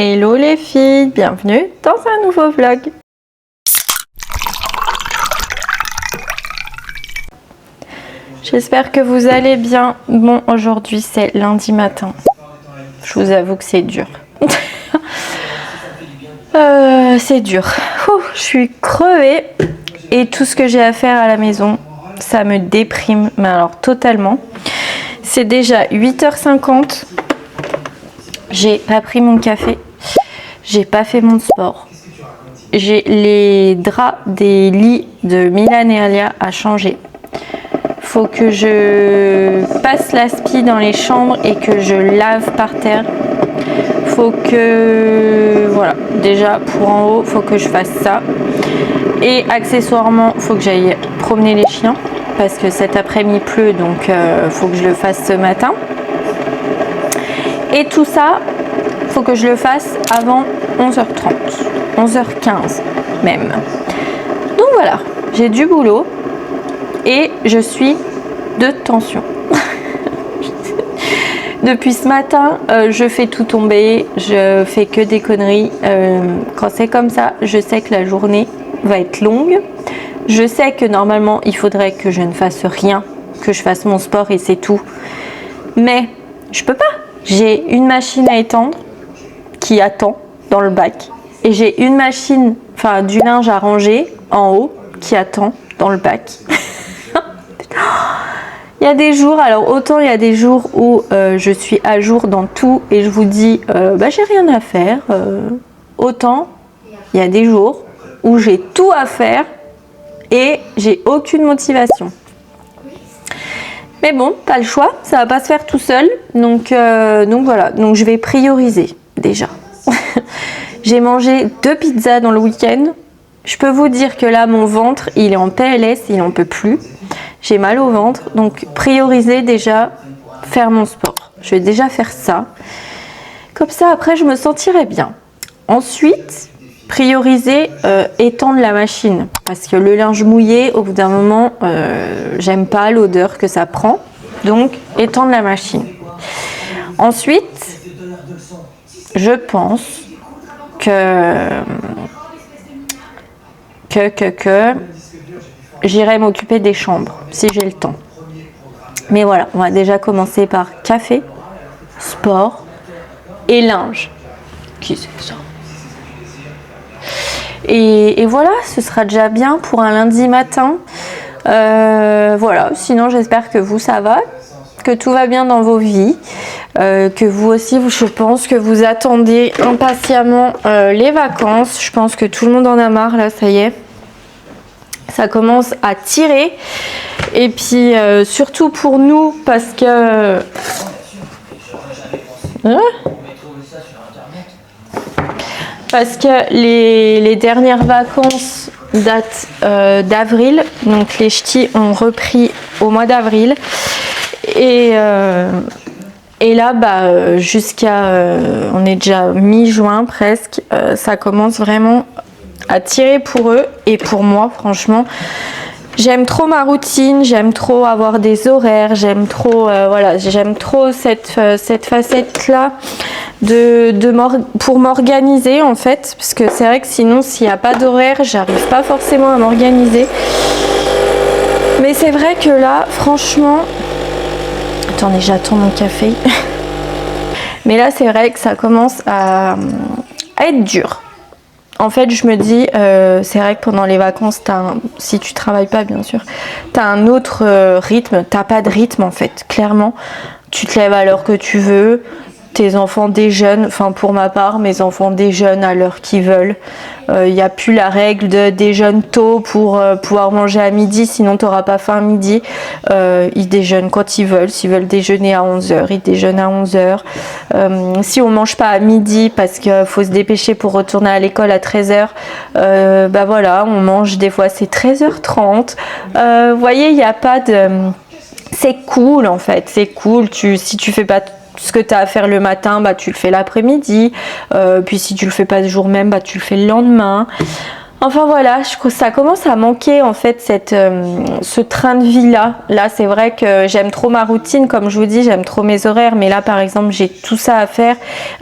Hello les filles, bienvenue dans un nouveau vlog. J'espère que vous allez bien. Bon, aujourd'hui c'est lundi matin. Je vous avoue que c'est dur. C'est dur. Ouh, je suis crevée et tout ce que j'ai à faire à la maison, ça me déprime, mais alors totalement. C'est déjà 8h50. J'ai pas pris mon café. J'ai pas fait mon sport. J'ai les draps des lits de Milan et Alia à changer. Faut que je passe l'aspi dans les chambres et que je lave par terre. Faut que... Voilà, déjà pour en haut, faut que je fasse ça. Et accessoirement, faut que j'aille promener les chiens. Parce que cet après-midi pleut, donc faut que je le fasse ce matin. Et tout ça, faut que je le fasse avant 11h30, 11h15 même. Donc voilà, j'ai du boulot et je suis de tension. Depuis ce matin, je fais tout tomber, je fais que des conneries. Quand c'est comme ça, je sais que la journée va être longue. Je sais que normalement, il faudrait que je ne fasse rien, que je fasse mon sport et c'est tout. Mais je peux pas. J'ai une machine à étendre qui attend dans le bac. Et j'ai une machine, enfin du linge à ranger en haut qui attend dans le bac. Il y a des jours, alors autant il y a des jours où je suis à jour dans tout et je vous dis bah j'ai rien à faire. Autant il y a des jours où j'ai tout à faire et j'ai aucune motivation. Mais bon, pas le choix, ça va pas se faire tout seul. Donc voilà, donc je vais prioriser déjà. J'ai mangé 2 pizzas dans le week-end. Je peux vous dire que là, mon ventre, il est en PLS, il n'en peut plus. J'ai mal au ventre, donc prioriser déjà, faire mon sport. Je vais déjà faire ça. Comme ça, après, je me sentirai bien. Ensuite, prioriser, étendre la machine. Parce que le linge mouillé, au bout d'un moment, j'aime pas l'odeur que ça prend. Donc, étendre la machine. Ensuite, je pense que j'irai m'occuper des chambres si j'ai le temps. Mais voilà, on va déjà commencer par café, sport et linge. Qui c'est ça? Et voilà, ce sera déjà bien pour un lundi matin. Voilà, sinon j'espère que vous ça va, que tout va bien dans vos vies, que vous aussi, je pense que vous attendez impatiemment les vacances. Je pense que tout le monde en a marre là, ça y est. Ça commence à tirer. Et puis surtout pour nous parce que... Parce que les dernières vacances datent d'avril, donc les ch'tis ont repris au mois d'avril. Et là, bah, jusqu'à... on est déjà mi-juin presque, ça commence vraiment à tirer pour eux et pour moi, franchement. J'aime trop ma routine, j'aime trop avoir des horaires, j'aime trop, voilà, j'aime trop cette facette-là pour m'organiser en fait, parce que c'est vrai que sinon s'il n'y a pas d'horaire, j'arrive pas forcément à m'organiser. Mais c'est vrai que là, franchement, attendez, j'attends mon café. Mais là, c'est vrai que ça commence à être dur. En fait, je me dis, c'est vrai que pendant les vacances, si tu travailles pas, bien sûr, tu as un autre rythme. Tu n'as pas de rythme, en fait. Clairement, tu te lèves à l'heure que tu veux. Tes enfants déjeunent, enfin pour ma part, mes enfants déjeunent à l'heure qu'ils veulent. Il n'y a plus la règle de déjeune tôt pour pouvoir manger à midi, sinon tu n'auras pas faim à midi. Ils déjeunent quand ils veulent. S'ils veulent déjeuner à 11h, ils déjeunent à 11h. Si on ne mange pas à midi parce qu'il faut se dépêcher pour retourner à l'école à 13h, bah voilà, on mange des fois c'est 13h30. Vous voyez, il n'y a pas de... C'est cool en fait, c'est cool. Si tu fais pas ce que tu as à faire le matin, bah, tu le fais l'après-midi. Puis si tu le fais pas le jour même, bah, tu le fais le lendemain. Enfin voilà, je trouve que ça commence à manquer en fait ce train de vie là. Là c'est vrai que j'aime trop ma routine, comme je vous dis, j'aime trop mes horaires, mais là par exemple j'ai tout ça à faire.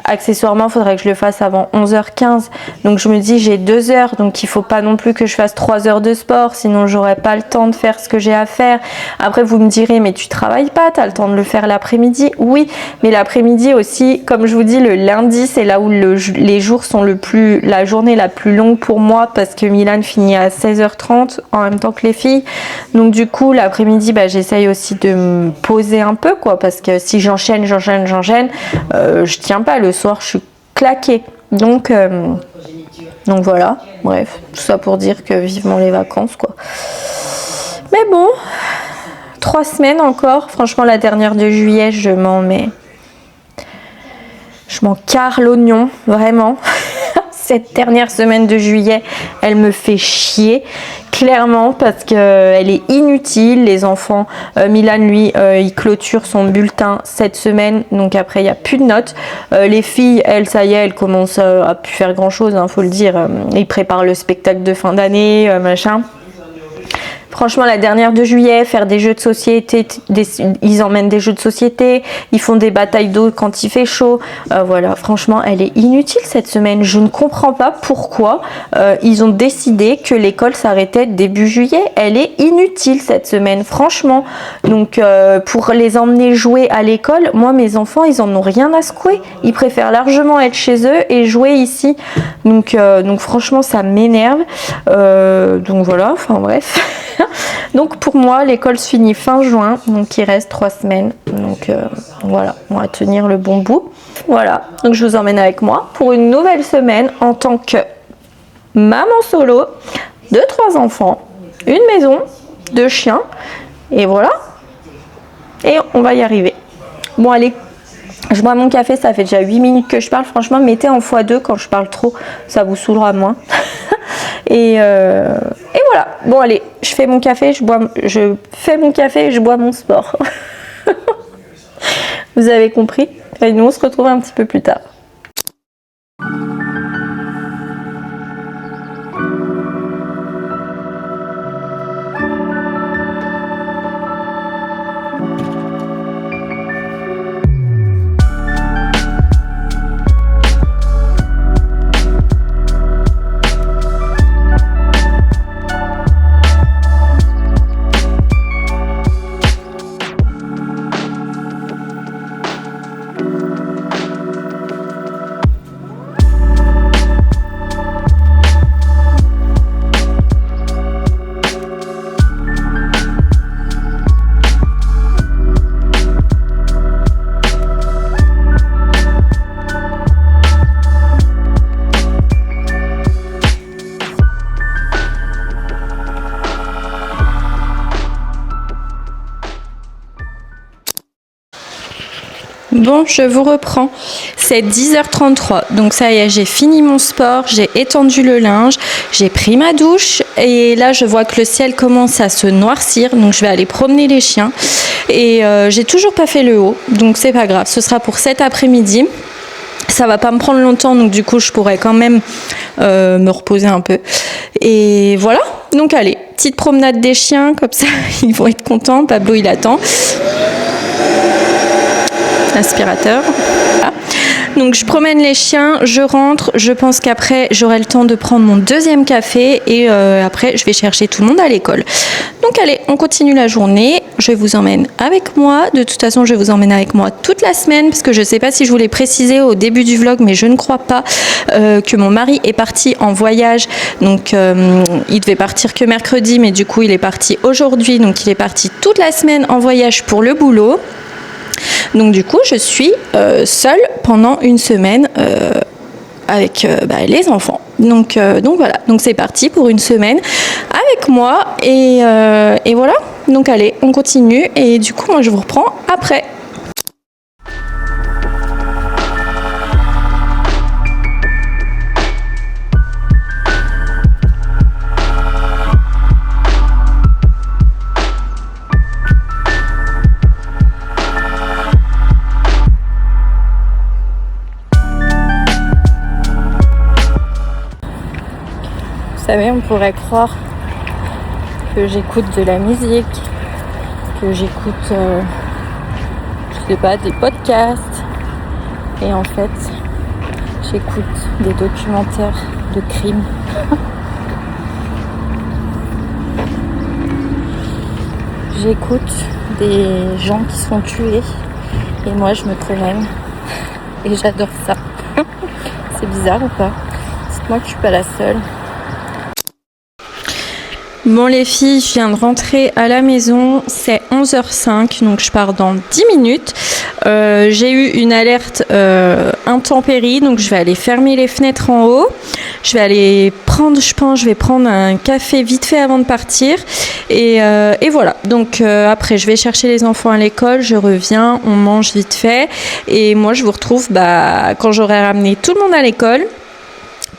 Accessoirement il faudrait que je le fasse avant 11h15, donc je me dis j'ai 2 heures, donc il faut pas non plus que je fasse 3 heures de sport, sinon j'aurais pas le temps de faire ce que j'ai à faire. Après vous me direz mais tu travailles pas, t'as le temps de le faire l'après-midi. Oui, mais l'après-midi aussi, comme je vous dis, le lundi c'est là où les jours sont la journée la plus longue pour moi, parce que Milan finit à 16h30 en même temps que les filles, donc du coup l'après-midi j'essaye aussi de me poser un peu quoi, parce que si j'enchaîne je tiens pas, le soir je suis claquée, donc voilà, bref, tout ça pour dire que vivement les vacances quoi. Mais bon, 3 semaines encore, franchement la dernière de juillet je m'en carre l'oignon, vraiment. Cette dernière semaine de juillet, elle me fait chier, clairement, parce qu'elle est inutile. Les enfants, Milan, lui, il clôture son bulletin cette semaine, donc après, il n'y a plus de notes. Les filles, elles, ça y est, elles commencent à plus faire grand-chose, hein, faut le dire. Ils préparent le spectacle de fin d'année, machin. Franchement, la dernière de juillet, faire des jeux de société, ils emmènent des jeux de société, ils font des batailles d'eau quand il fait chaud. Voilà, franchement, elle est inutile cette semaine. Je ne comprends pas pourquoi ils ont décidé que l'école s'arrêtait début juillet. Elle est inutile cette semaine, franchement. Donc, pour les emmener jouer à l'école, moi, mes enfants, ils en ont rien à secouer. Ils préfèrent largement être chez eux et jouer ici. Donc franchement, ça m'énerve. Donc voilà, enfin bref. Donc pour moi l'école se finit fin juin, donc il reste 3 semaines, donc voilà, on va tenir le bon bout. Voilà, donc je vous emmène avec moi pour une nouvelle semaine en tant que maman solo de 3 enfants, une maison, 2 chiens, et voilà, et on va y arriver. Bon allez, je bois mon café, ça fait déjà 8 minutes que je parle, franchement mettez en x2 quand je parle trop, ça vous saoulera moins. Et voilà, bon allez, je fais mon café, je bois mon sport. Vous avez compris? Et nous on se retrouve un petit peu plus tard. Bon, je vous reprends. C'est 10h33. Donc ça y est, j'ai fini mon sport, j'ai étendu le linge, j'ai pris ma douche et là je vois que le ciel commence à se noircir. Donc je vais aller promener les chiens et j'ai toujours pas fait le haut. Donc c'est pas grave, ce sera pour cet après-midi. Ça va pas me prendre longtemps, donc du coup je pourrais quand même me reposer un peu. Et voilà, donc allez, petite promenade des chiens, comme ça ils vont être contents. Pablo il attend. Aspirateur. Voilà. Donc je promène les chiens, je rentre, je pense qu'après j'aurai le temps de prendre mon deuxième café et après je vais chercher tout le monde à l'école. Donc allez, on continue la journée, je vous emmène avec moi, de toute façon je vous emmène avec moi toute la semaine parce que je ne sais pas si je vous l'ai précisé au début du vlog mais je ne crois pas que mon mari est parti en voyage, donc il devait partir que mercredi mais du coup il est parti aujourd'hui, donc il est parti toute la semaine en voyage pour le boulot. Donc du coup, je suis seule pendant une semaine avec les enfants. Donc voilà, donc c'est parti pour une semaine avec moi et voilà. Donc allez, on continue et du coup, moi je vous reprends après. savez, on pourrait croire que j'écoute de la musique, que j'écoute, je sais pas, des podcasts. Et en fait, j'écoute des documentaires de crimes. J'écoute des gens qui sont tués. Et moi, je me promène. Et j'adore ça. C'est bizarre ou pas? Dites-moi que je suis pas la seule. Bon les filles, je viens de rentrer à la maison, c'est 11h05, donc je pars dans 10 minutes. J'ai eu une alerte intempérie, donc je vais aller fermer les fenêtres en haut. Je vais aller prendre, je vais prendre un café vite fait avant de partir. Et voilà, donc après je vais chercher les enfants à l'école, je reviens, on mange vite fait. Et moi je vous retrouve quand j'aurai ramené tout le monde à l'école,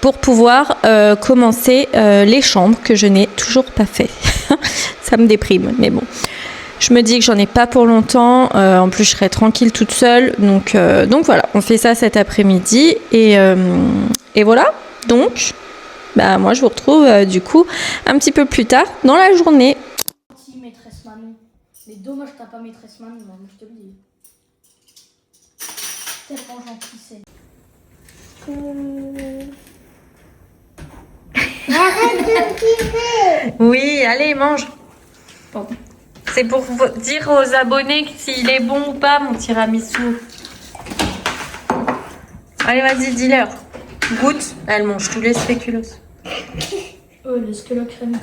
pour pouvoir commencer les chambres que je n'ai toujours pas fait. Ça me déprime, mais bon. Je me dis que j'en ai pas pour longtemps. En plus, je serai tranquille toute seule. Donc voilà, on fait ça cet après-midi. Et voilà. Donc, moi, je vous retrouve du coup un petit peu plus tard dans la journée. Maîtresse Manon. Mais dommage, t'as pas maîtresse Manon, moi, je te le dis. Tellement gentil, c'est. Arrête de kiffer. Oui, allez, mange. Pardon. C'est pour dire aux abonnés s'il est bon ou pas, mon tiramisu. Allez, vas-y, dis-leur. Goûte. Elle mange tous les spéculoos. Oh, le squelot crème.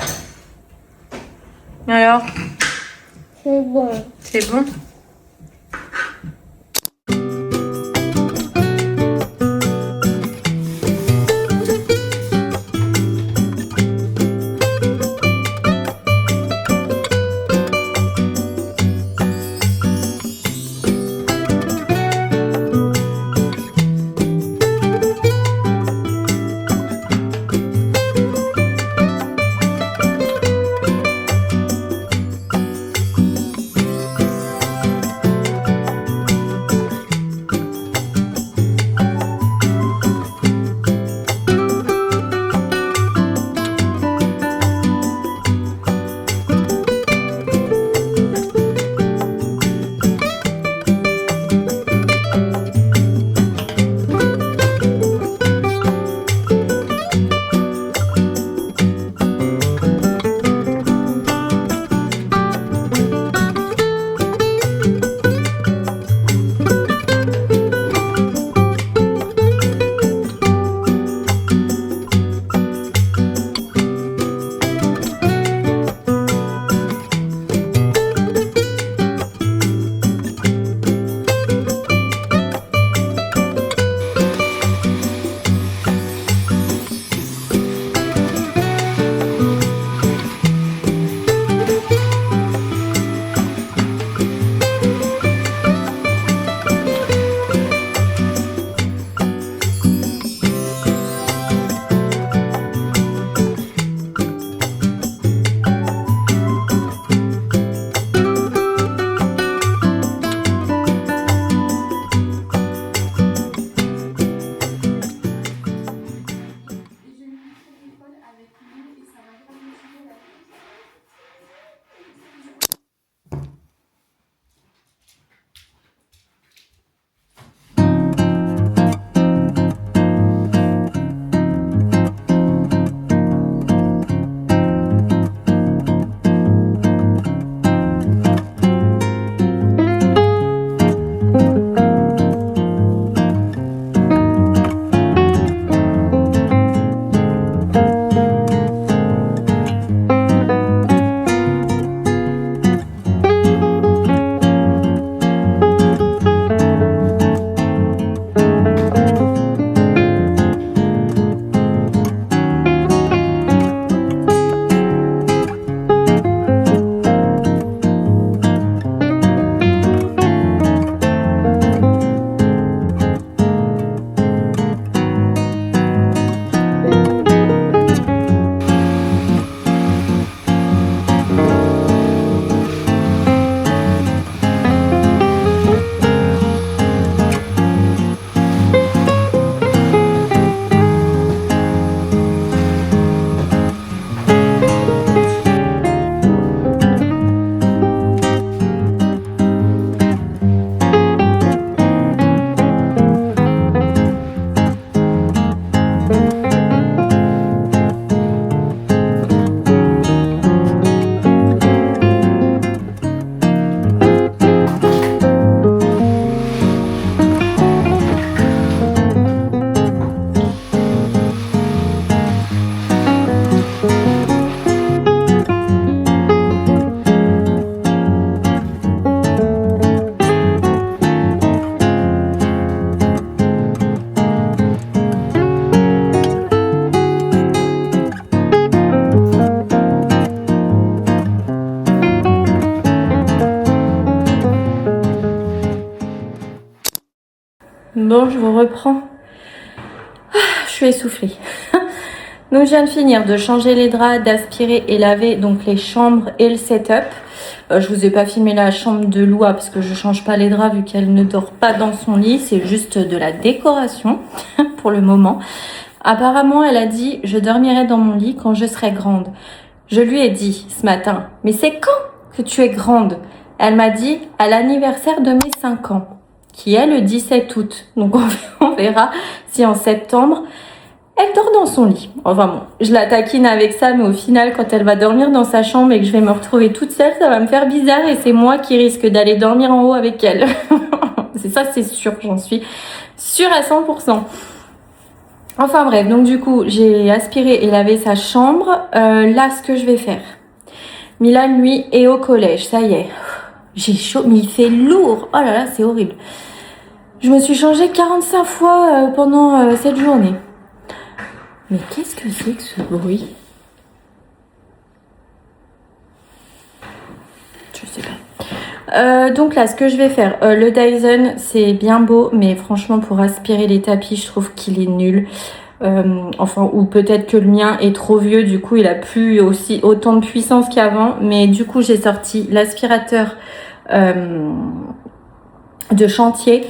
Alors, C'est bon. c'est bon? Bon, je vous reprends. Je suis essoufflée. Donc je viens de finir de changer les draps, d'aspirer et laver donc les chambres et le setup. Je vous ai pas filmé la chambre de Loua parce que je change pas les draps vu qu'elle ne dort pas dans son lit. C'est juste de la décoration pour le moment. Apparemment, elle a dit je dormirai dans mon lit quand je serai grande. Je lui ai dit ce matin, mais c'est quand que tu es grande? Elle m'a dit à l'anniversaire de mes 5 ans, qui est le 17 août. Donc on verra si en septembre, elle dort dans son lit. Enfin bon, je la taquine avec ça, mais au final, quand elle va dormir dans sa chambre et que je vais me retrouver toute seule, ça va me faire bizarre et c'est moi qui risque d'aller dormir en haut avec elle. C'est ça, c'est sûr, j'en suis sûre à 100%. Enfin bref, donc du coup, j'ai aspiré et lavé sa chambre. Là, ce que je vais faire, Milan, lui, est au collège, ça y est. J'ai chaud, mais il fait lourd. Oh là là, c'est horrible. Je me suis changée 45 fois pendant cette journée. Mais qu'est-ce que c'est que ce bruit? Je sais pas. Donc là, ce que je vais faire, le Dyson, c'est bien beau, mais franchement, pour aspirer les tapis, je trouve qu'il est nul. Enfin, ou peut-être que le mien est trop vieux, du coup, il a plus autant de puissance qu'avant. Mais du coup, j'ai sorti l'aspirateur de chantier.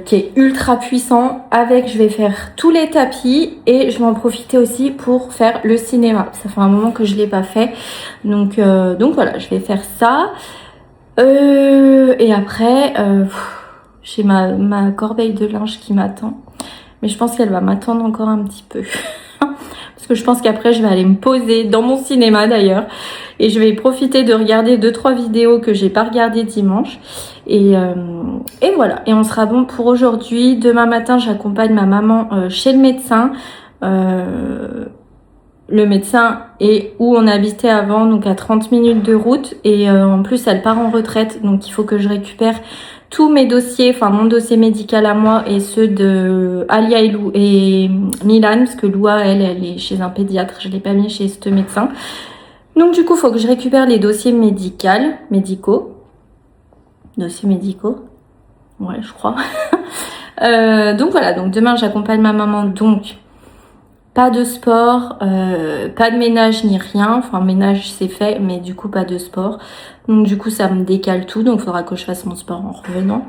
Qui est ultra puissant. Avec, je vais faire tous les tapis et je vais en profiter aussi pour faire le cinéma. Ça fait un moment que je l'ai pas fait, donc voilà, je vais faire ça. Et après, j'ai ma corbeille de linge qui m'attend, mais je pense qu'elle va m'attendre encore un petit peu. Parce que je pense qu'après je vais aller me poser dans mon cinéma d'ailleurs et je vais profiter de regarder 2-3 vidéos que j'ai pas regardées dimanche et voilà, et on sera bon pour aujourd'hui. Demain matin j'accompagne ma maman chez le médecin. Le médecin est où on habitait avant, donc à 30 minutes de route, et en plus elle part en retraite, donc il faut que je récupère tous mes dossiers, enfin mon dossier médical à moi et ceux de Alia et Milan, parce que Loua, elle est chez un pédiatre, je l'ai pas mis chez ce médecin. Donc du coup, il faut que je récupère les dossiers médicaux. Dossiers médicaux? Ouais, je crois. Donc voilà, donc demain j'accompagne ma maman, donc pas de sport, pas de ménage ni rien. Enfin, ménage c'est fait, mais du coup pas de sport. Donc du coup ça me décale tout, donc il faudra que je fasse mon sport en revenant.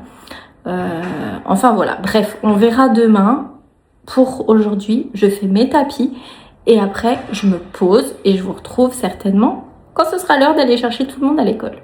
Enfin voilà, bref, on verra demain. Pour aujourd'hui, je fais mes tapis et après je me pose et je vous retrouve certainement quand ce sera l'heure d'aller chercher tout le monde à l'école.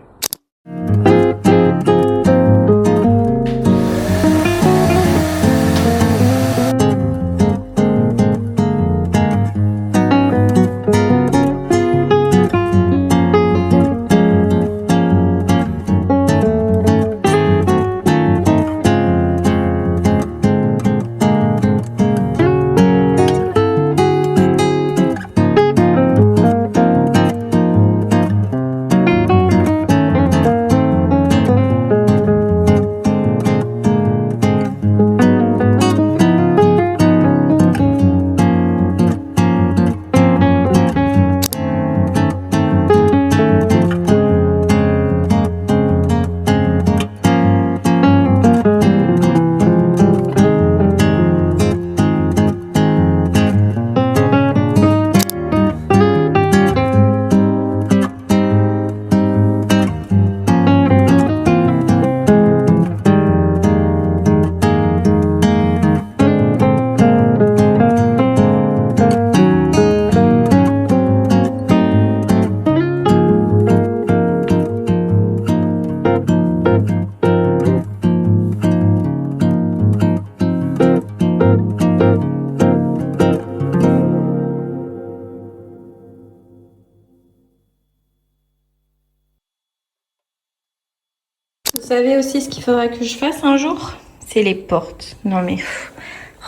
Vous savez aussi ce qu'il faudra que je fasse un jour? C'est les portes. Non mais,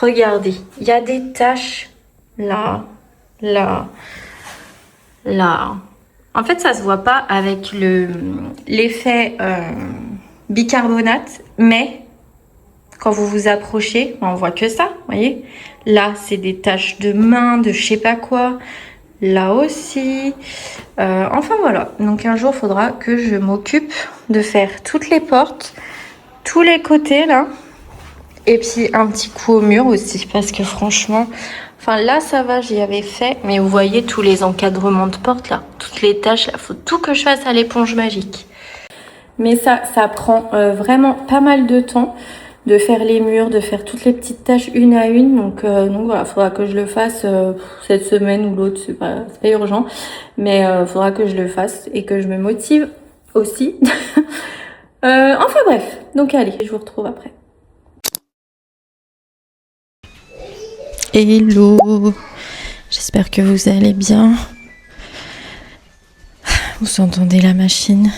regardez, il y a des taches là, là, là. En fait, ça se voit pas avec l'effet bicarbonate, mais quand vous vous approchez, on voit que ça, vous voyez? Là, c'est des taches de main, de je sais pas quoi. Là aussi. Enfin voilà. Donc un jour, il faudra que je m'occupe de faire toutes les portes, tous les côtés là. Et puis un petit coup au mur aussi, parce que franchement, enfin là ça va, j'y avais fait, mais vous voyez tous les encadrements de porte là, toutes les tâches, là, faut tout que je fasse à l'éponge magique. Mais ça prend vraiment pas mal de temps de faire les murs, de faire toutes les petites tâches une à une. Donc voilà, faudra que je le fasse cette semaine ou l'autre, c'est pas urgent. Mais faudra que je le fasse et que je me motive aussi. Enfin bref, donc allez, je vous retrouve après. Hello, j'espère que vous allez bien. Vous entendez la machine.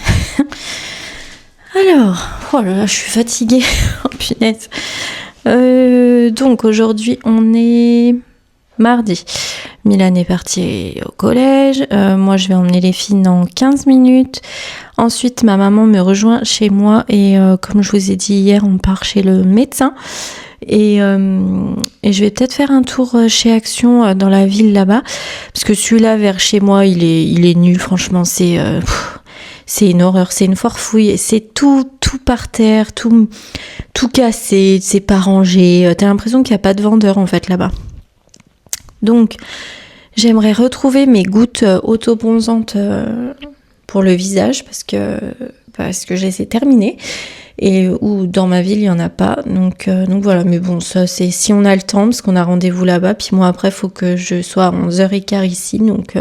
Alors, oh là là, je suis fatiguée. Oh punaise. Donc aujourd'hui, on est mardi. Milan est parti au collège. Moi, je vais emmener les filles dans 15 minutes. Ensuite, ma maman me rejoint chez moi. Et comme je vous ai dit hier, on part chez le médecin. Et je vais peut-être faire un tour chez Action dans la ville là-bas. Parce que celui-là, vers chez moi, il est nul. Franchement, c'est une horreur, c'est une forfouille, c'est tout par terre, tout cassé, c'est pas rangé. T'as l'impression qu'il n'y a pas de vendeur en fait là-bas. Donc, j'aimerais retrouver mes gouttes autobronzantes pour le visage parce que je les ai terminées. Et où dans ma ville, il n'y en a pas. Donc voilà, mais bon, ça c'est si on a le temps, parce qu'on a rendez-vous là-bas. Puis moi après, il faut que je sois à 11h15 ici. Donc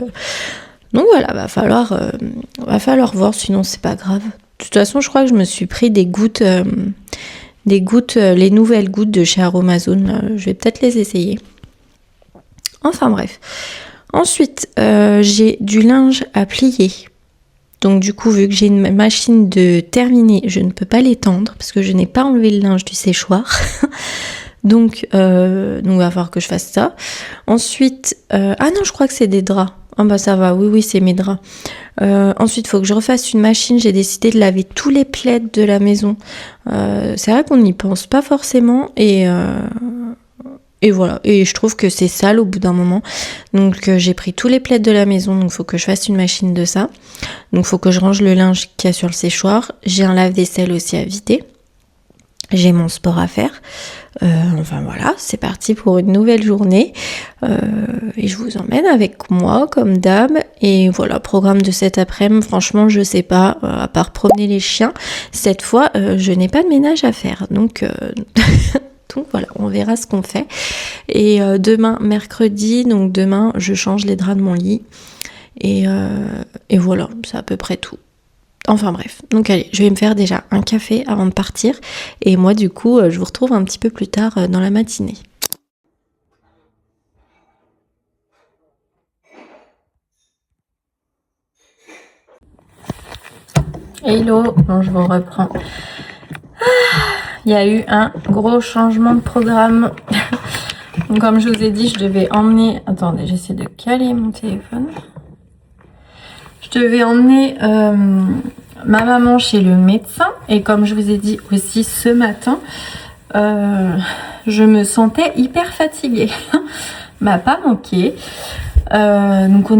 voilà, va falloir voir, sinon c'est pas grave. De toute façon, je crois que je me suis pris des gouttes, les nouvelles gouttes de chez Aromazone. Je vais peut-être les essayer. Enfin bref. Ensuite, j'ai du linge à plier. Donc du coup, vu que j'ai une machine de terminer, je ne peux pas l'étendre parce que je n'ai pas enlevé le linge du séchoir. donc il va falloir que je fasse ça. Ensuite, ah non, je crois que c'est des draps. Ah bah ça va, oui, c'est mes draps. Ensuite, il faut que je refasse une machine. J'ai décidé de laver tous les plaids de la maison. C'est vrai qu'on n'y pense pas forcément et voilà. Et je trouve que c'est sale au bout d'un moment. Donc j'ai pris tous les plaids de la maison. Donc il faut que je fasse une machine de ça. Donc il faut que je range le linge qu'il y a sur le séchoir. J'ai un lave-vaisselle aussi à vider. J'ai mon sport à faire. Enfin voilà, c'est parti pour une nouvelle journée. Et je vous emmène avec moi comme d'hab. Et voilà, programme de cet après-midi. Franchement, je sais pas, à part promener les chiens. Cette fois, je n'ai pas de ménage à faire. Donc voilà, on verra ce qu'on fait. Et demain, mercredi, donc demain, je change les draps de mon lit. Et voilà, c'est à peu près tout. Enfin bref, donc allez, je vais me faire déjà un café avant de partir. Et moi, du coup, je vous retrouve un petit peu plus tard dans la matinée. Hello, bon, je vous reprends. Il y a eu un gros changement de programme. Donc, comme je vous ai dit, je devais emmener... Attendez, j'essaie de caler mon téléphone. Je devais emmener ma maman chez le médecin. Et comme je vous ai dit aussi ce matin, je me sentais hyper fatiguée. M'a pas manqué. Donc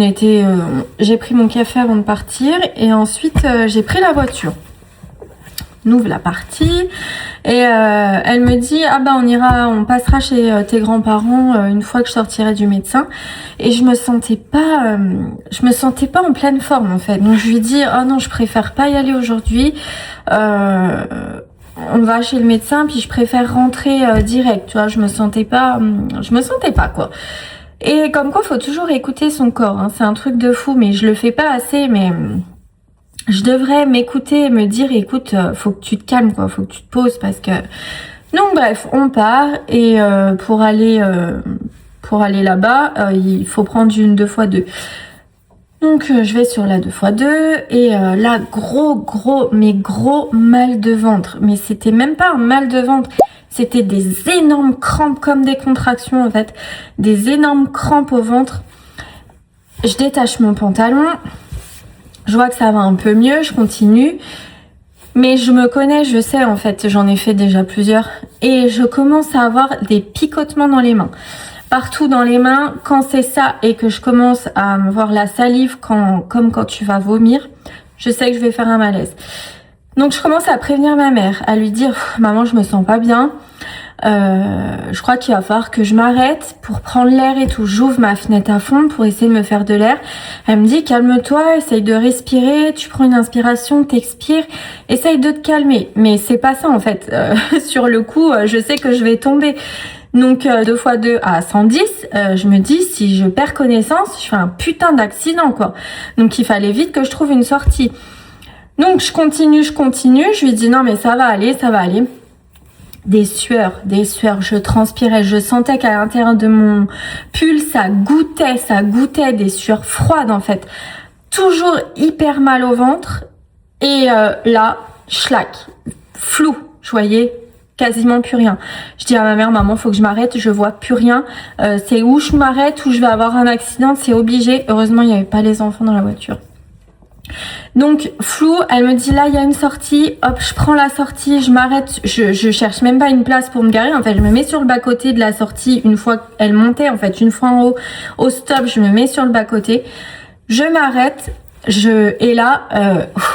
j'ai pris mon café avant de partir. Et ensuite, j'ai pris la voiture. On ouvre la partie et elle me dit on passera chez tes grands-parents une fois que je sortirai du médecin. Et je me sentais pas en pleine forme en fait. Donc je lui dis oh non, je préfère pas y aller aujourd'hui. On va chez le médecin puis je préfère rentrer direct. Tu vois, je me sentais pas quoi. Et comme quoi, faut toujours écouter son corps. Hein. C'est un truc de fou, mais je le fais pas assez, mais je devrais m'écouter et me dire écoute, faut que tu te calmes quoi, faut que tu te poses parce que... Donc bref, on part et pour aller là-bas, il faut prendre une 2x2. Donc je vais sur la 2x2 et là gros mal de ventre. Mais c'était même pas un mal de ventre, c'était des énormes crampes comme des contractions en fait, des énormes crampes au ventre. Je détache mon pantalon. Je vois que ça va un peu mieux, je continue. Mais je me connais, je sais en fait, j'en ai fait déjà plusieurs. Et je commence à avoir des picotements dans les mains. Partout dans les mains, quand c'est ça et que je commence à voir la salive comme quand tu vas vomir, je sais que je vais faire un malaise. Donc je commence à prévenir ma mère, à lui dire « Maman, je me sens pas bien. Je crois qu'il va falloir que je m'arrête pour prendre l'air et tout. J'ouvre ma fenêtre à fond pour essayer de me faire de l'air. Elle me dit calme-toi, essaye de respirer, tu prends une inspiration, t'expires, essaye de te calmer. Mais c'est pas ça en fait. Sur le coup, je sais que je vais tomber. Donc 2 x 2 à 110, je me dis si je perds connaissance, je fais un putain d'accident quoi. Donc il fallait vite que je trouve une sortie. Donc je continue, je lui dis non mais ça va aller. Des sueurs, je transpirais, je sentais qu'à l'intérieur de mon pull ça goûtait des sueurs froides en fait. Toujours hyper mal au ventre et là, schlac, flou, je voyais quasiment plus rien. Je dis à ma mère, maman, faut que je m'arrête, je vois plus rien. C'est où je m'arrête, où je vais avoir un accident, c'est obligé. Heureusement, il n'y avait pas les enfants dans la voiture. Donc flou, elle me dit là il y a une sortie, hop je prends la sortie, je m'arrête, je cherche même pas une place pour me garer, en fait je me mets sur le bas côté de la sortie une fois qu'elle montait, en fait une fois en haut, au stop je me mets sur le bas côté, je m'arrête, et là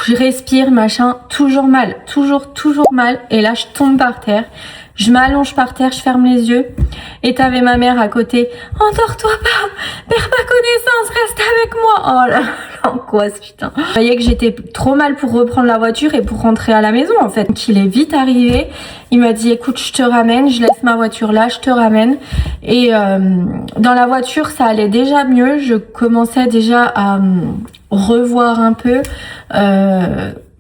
je respire machin, toujours mal, toujours mal, et là je tombe par terre. Je m'allonge par terre, je ferme les yeux. Et t'avais ma mère à côté. Endors-toi pas, perds pas connaissance, reste avec moi. Oh là, l'angoisse, putain. Je voyais que j'étais trop mal pour reprendre la voiture et pour rentrer à la maison, en fait. Donc il est vite arrivé. Il m'a dit, écoute, je te ramène, je laisse ma voiture là, je te ramène. Et dans la voiture, ça allait déjà mieux. Je commençais déjà à revoir un peu.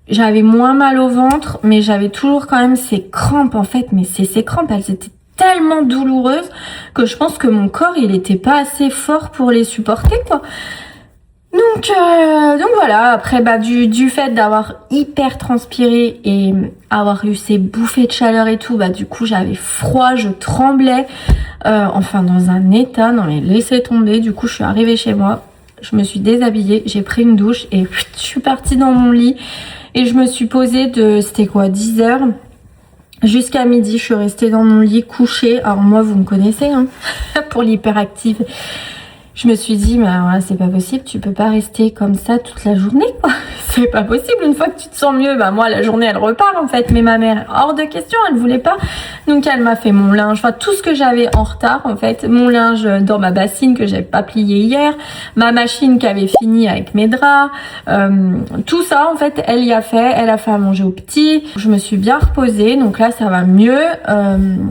J'avais moins mal au ventre, mais j'avais toujours quand même ces crampes en fait. Mais ces crampes, elles étaient tellement douloureuses que je pense que mon corps, il était pas assez fort pour les supporter quoi. Donc voilà, après du fait d'avoir hyper transpiré et avoir eu ces bouffées de chaleur et tout, du coup j'avais froid, je tremblais, enfin dans un état, non mais laissez tomber. Du coup je suis arrivée chez moi, je me suis déshabillée, j'ai pris une douche et je suis partie dans mon lit. Et je me suis posée c'était quoi, 10 heures jusqu'à midi. Je suis restée dans mon lit couchée. Alors moi, vous me connaissez, hein, pour l'hyperactive. Je me suis dit, mais alors là, c'est pas possible, tu peux pas rester comme ça toute la journée, quoi. C'est pas possible, une fois que tu te sens mieux, moi, la journée, elle repart, en fait. Mais ma mère, hors de question, elle voulait pas. Donc, elle m'a fait mon linge, enfin, tout ce que j'avais en retard, en fait. Mon linge dans ma bassine que j'avais pas plié hier, ma machine qui avait fini avec mes draps, tout ça, en fait, elle y a fait. Elle a fait à manger au petit. Je me suis bien reposée, donc là, ça va mieux.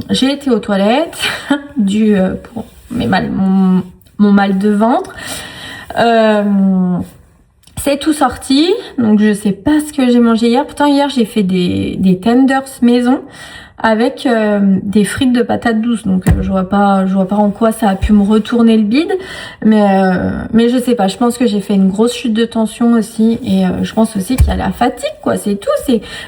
J'ai été aux toilettes, pour mon mal de ventre. C'est tout sorti, donc je sais pas ce que j'ai mangé hier. Pourtant hier j'ai fait des tenders maison avec des frites de patates douces, donc je vois pas en quoi ça a pu me retourner le bide, mais je sais pas, je pense que j'ai fait une grosse chute de tension aussi, et je pense aussi qu'il y a la fatigue quoi, c'est tout.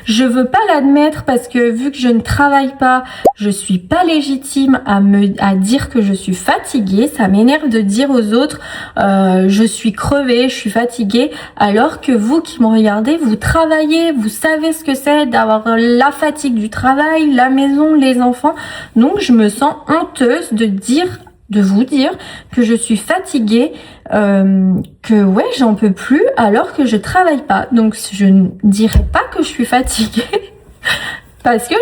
Je veux pas l'admettre parce que vu que je ne travaille pas, je suis pas légitime à dire que je suis fatiguée. Ça m'énerve de dire aux autres je suis crevée, je suis fatiguée, alors que vous qui me regardez, vous travaillez, vous savez ce que c'est d'avoir la fatigue du travail, la maison, les enfants. Donc je me sens honteuse de vous dire que je suis fatiguée, que ouais j'en peux plus alors que je travaille pas. Donc je ne dirais pas que je suis fatiguée parce que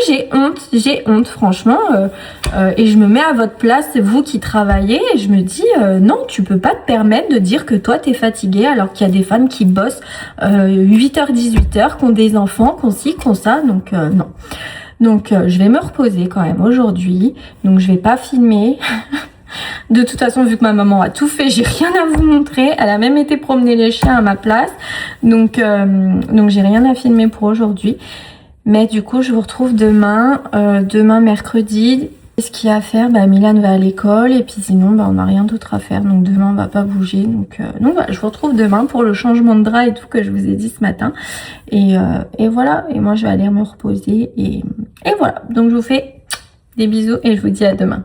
j'ai honte franchement, et je me mets à votre place, vous qui travaillez, et je me dis non, tu peux pas te permettre de dire que toi t'es fatiguée alors qu'il y a des femmes qui bossent 8h 18h, qui ont des enfants, qui ont ci, qui ont ça, donc non. Donc je vais me reposer quand même aujourd'hui, donc je vais pas filmer. De toute façon, vu que ma maman a tout fait, j'ai rien à vous montrer. Elle a même été promener les chiens à ma place, donc j'ai rien à filmer pour aujourd'hui. Mais du coup, je vous retrouve demain mercredi. Ce qu'il y a à faire, Milan va à l'école, et puis sinon on n'a rien d'autre à faire, donc demain on va pas bouger, donc voilà, je vous retrouve demain pour le changement de drap et tout que je vous ai dit ce matin, et voilà, et moi je vais aller me reposer, et voilà, donc je vous fais des bisous et je vous dis à demain.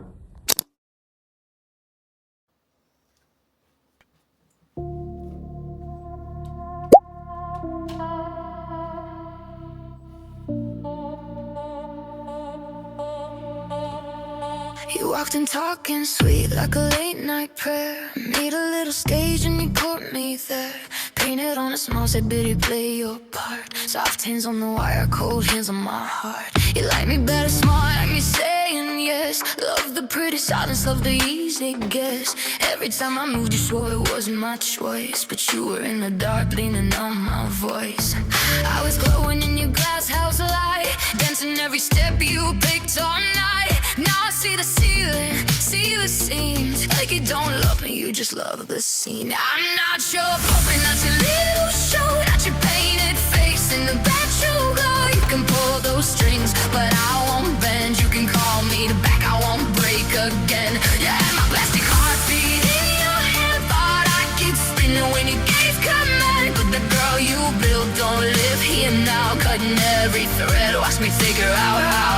You walked in talking sweet like a late night prayer. Made a little stage and you caught me there. painted on a small said, "Bitty, play your part." Soft hands on the wire, cold hands on my heart. You like me better, smart, like me saying yes. Love the pretty silence, love the easy guess. Every time I moved, you swore it wasn't my choice, but you were in the dark, leaning on my voice. I was glowing in your glass house light, dancing every step you picked all night. Now I see the ceiling, see the seams. Like you don't love me, you just love the scene. I'm not your puppet, not your little show, not your painted face in the bed you go. You can pull those strings, but I won't bend. You can call me to back, I won't break again. You had my plastic heartbeat in your hand, thought I'd keep spinning when you gave command. But the girl you built don't live here now, cutting every thread, watch me figure out how.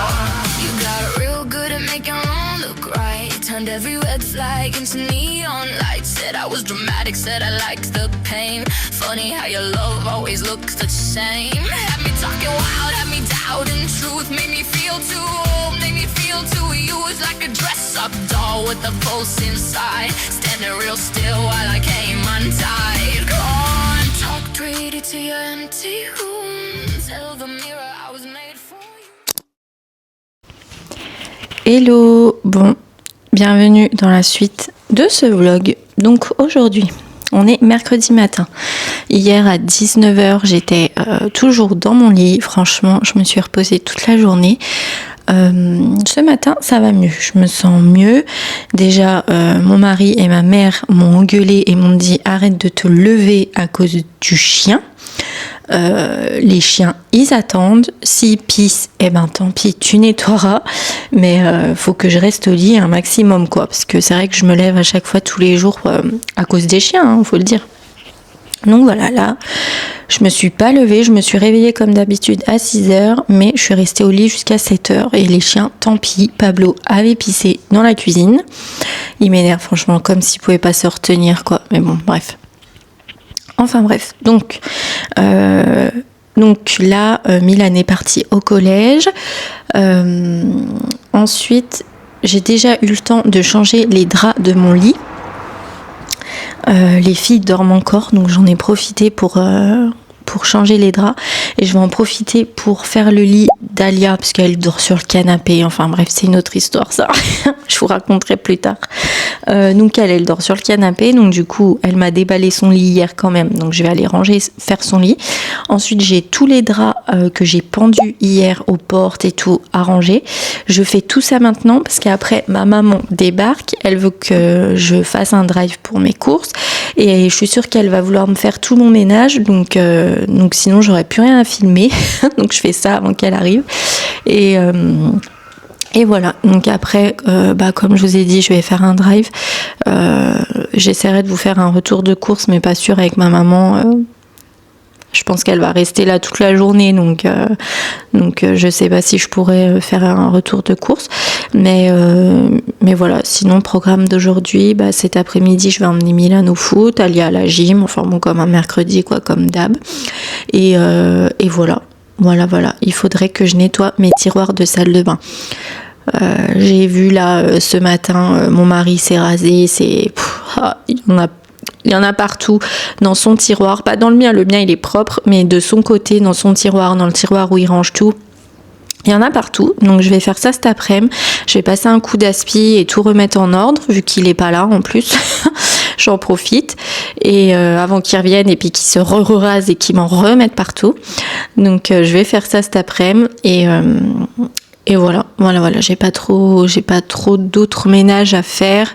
You got real good at making wrong look right, turned every red flag into neon lights. Said I was dramatic, said I liked the pain. Funny how your love always looks the same. Had me talking wild, had me doubting truth. Made me feel too old, made me feel too used. Like a dress-up doll with a pulse inside, standing real still while I came untied. Come on, talk pretty to your empty room. Tell the mirror I was made for you. Hello, bon, bienvenue dans la suite de ce vlog. Donc aujourd'hui, on est mercredi matin. Hier à 19h, j'étais toujours dans mon lit. Franchement, je me suis reposée toute la journée. Ce matin, ça va mieux. Je me sens mieux. Déjà, mon mari et ma mère m'ont engueulé et m'ont dit arrête de te lever à cause du chien. Les chiens, ils attendent. S'ils pissent, eh ben tant pis, tu nettoieras. Mais faut que je reste au lit un maximum, quoi. Parce que c'est vrai que je me lève à chaque fois tous les jours à cause des chiens, hein, faut le dire. Donc voilà, là, je me suis pas levée, je me suis réveillée comme d'habitude à 6h, mais je suis restée au lit jusqu'à 7h. Et les chiens, tant pis, Pablo avait pissé dans la cuisine. Il m'énerve franchement, comme s'il pouvait pas se retenir, quoi. Mais bon, bref. Enfin bref, donc là, Milan est parti au collège. Ensuite, j'ai déjà eu le temps de changer les draps de mon lit. Les filles dorment encore, donc j'en ai profité pour changer les draps. Et je vais en profiter pour faire le lit d'Alia, parce qu'elle dort sur le canapé. Enfin bref, c'est une autre histoire, ça. Je vous raconterai plus tard. Donc elle dort sur le canapé. Donc du coup, elle m'a déballé son lit hier quand même. Donc je vais aller ranger, faire son lit. Ensuite, j'ai tous les draps que j'ai pendus hier aux portes et tout à ranger. Je fais tout ça maintenant parce qu'après, ma maman débarque. Elle veut que je fasse un drive pour mes courses. Et je suis sûre qu'elle va vouloir me faire tout mon ménage. Donc sinon, j'aurais plus rien à filmer. Donc je fais ça avant qu'elle arrive. Et voilà, donc après, comme je vous ai dit, je vais faire un drive. J'essaierai de vous faire un retour de course, mais pas sûr avec ma maman. Je pense qu'elle va rester là toute la journée, donc je sais pas si je pourrais faire un retour de course. Mais voilà, sinon, programme d'aujourd'hui, cet après-midi, je vais emmener Milan au foot, aller à la gym, enfin bon, comme un mercredi, quoi, comme d'hab. Et voilà. Voilà, il faudrait que je nettoie mes tiroirs de salle de bain. J'ai vu là ce matin, mon mari s'est rasé, il y en a partout dans son tiroir, pas dans le mien il est propre, mais de son côté, dans son tiroir, dans le tiroir où il range tout. Il y en a partout, donc je vais faire ça cet après-midi. Je vais passer un coup d'aspi et tout remettre en ordre, vu qu'il est pas là en plus. J'en profite. Et avant qu'il revienne et puis qu'il se rase et qu'il m'en remette partout. Donc je vais faire ça cet après-midi. Et voilà. J'ai pas trop d'autres ménages à faire.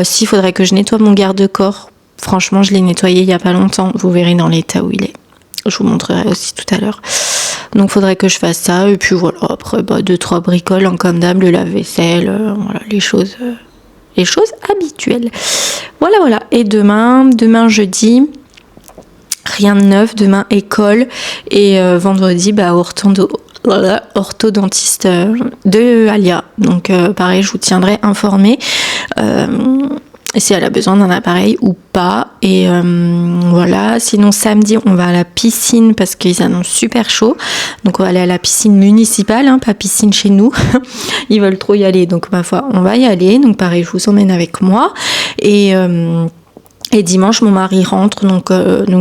S'il faudrait que je nettoie mon garde-corps. Franchement, je l'ai nettoyé il y a pas longtemps. Vous verrez dans l'état où il est. Je vous montrerai aussi tout à l'heure. Donc il faudrait que je fasse ça. Et puis voilà, après 2-3 bricoles en comme d'hab, le lave-vaisselle, voilà, les choses habituelles. Voilà. Et demain jeudi, rien de neuf. Demain école. Et vendredi, orthodontiste de Alia. Donc pareil, je vous tiendrai informé. Si elle a besoin d'un appareil ou pas. Et voilà. Sinon, samedi, on va à la piscine parce qu'ils annoncent super chaud. Donc, on va aller à la piscine municipale, pas piscine chez nous. Ils veulent trop y aller. Donc, ma foi, on va y aller. Donc, pareil, je vous emmène avec moi. Et Et dimanche, mon mari rentre, donc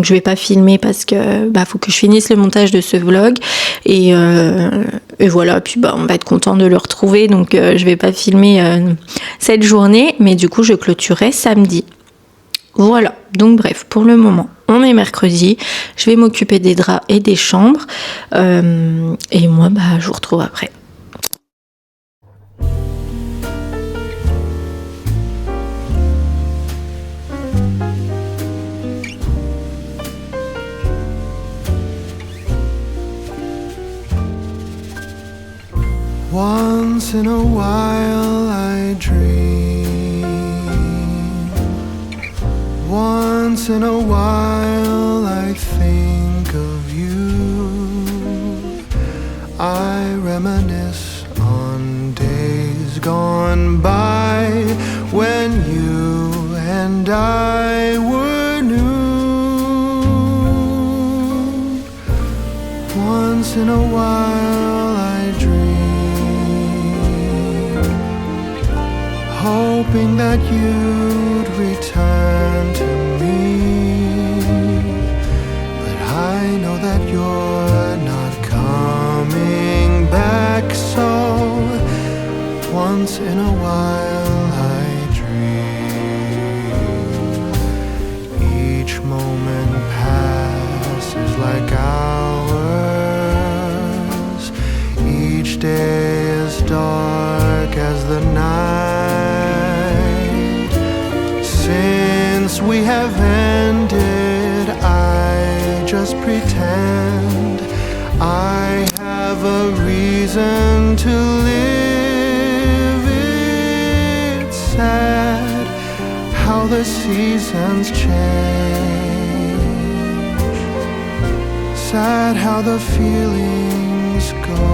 je vais pas filmer parce que faut que je finisse le montage de ce vlog. Et voilà, puis on va être content de le retrouver, donc je vais pas filmer cette journée, mais du coup je clôturerai samedi. Voilà, donc bref, pour le moment, on est mercredi, je vais m'occuper des draps et des chambres, et moi je vous retrouve après. Once in a while I dream. Once in a while I think of you. I reminisce on days gone by when you and I were new. Once in a while I dream, hoping that you'd return to me, but I know that you're not coming back, so once in a while I dream. Each moment passes like hours, each day is dark as the night. Since we have ended, I just pretend I have a reason to live. It's sad how the seasons change, sad how the feelings go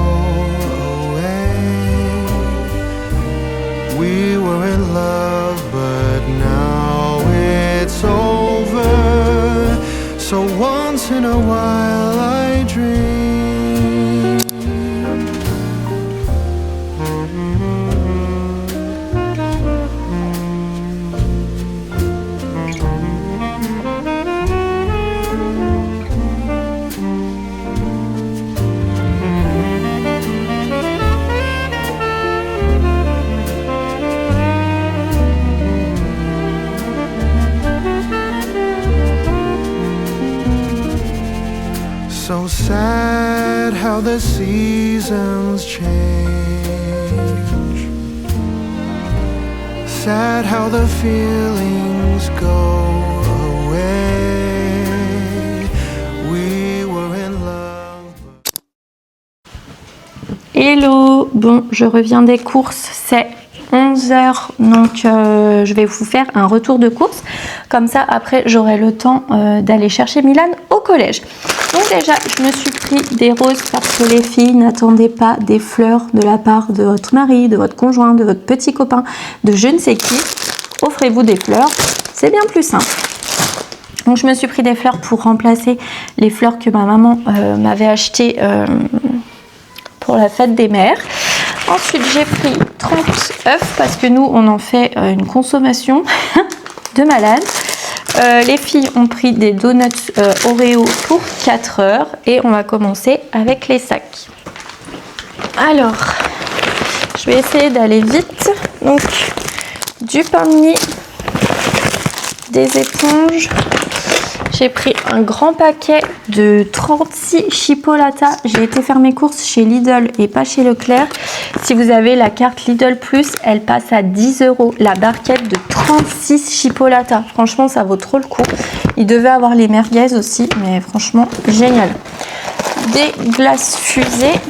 away. We were in love, but now it's over. So once in a while I dream. So sad how the seasons change, sad how the feelings go away. We were in love. Hello, bon, je reviens des courses, c'est 11h, donc je vais vous faire un retour de course, comme ça après j'aurai le temps d'aller chercher Milan au collège. Donc déjà je me suis pris des roses parce que les filles n'attendaient pas des fleurs de la part de votre mari, de votre conjoint, de votre petit copain, de je ne sais qui. Offrez-vous des fleurs, c'est bien plus simple. Donc je me suis pris des fleurs pour remplacer les fleurs que ma maman m'avait achetées pour la fête des mères. Ensuite j'ai pris 30 œufs parce que nous on en fait une consommation de malade. Les filles ont pris des donuts Oreo pour 4 heures et on va commencer avec les sacs. Alors, je vais essayer d'aller vite. Donc, du pain de mie, des éponges. J'ai pris un grand paquet de 36 chipolata. J'ai été faire mes courses chez Lidl et pas chez Leclerc. Si vous avez la carte Lidl Plus, elle passe à 10 € la barquette de 36 chipolata. Franchement, ça vaut trop le coup. Il devait avoir les merguez aussi, mais franchement, génial. Des glaces fusées,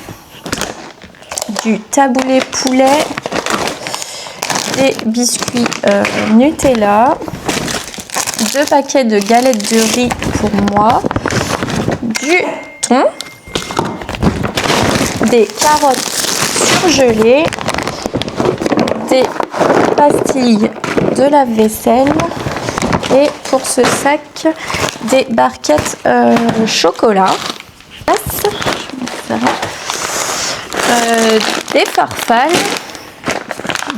du taboulé poulet, des biscuits Nutella, 2 paquets de galettes de riz pour moi, du thon, des carottes surgelées, des pastilles de lave-vaisselle et pour ce sac, des barquettes chocolat, des farfales,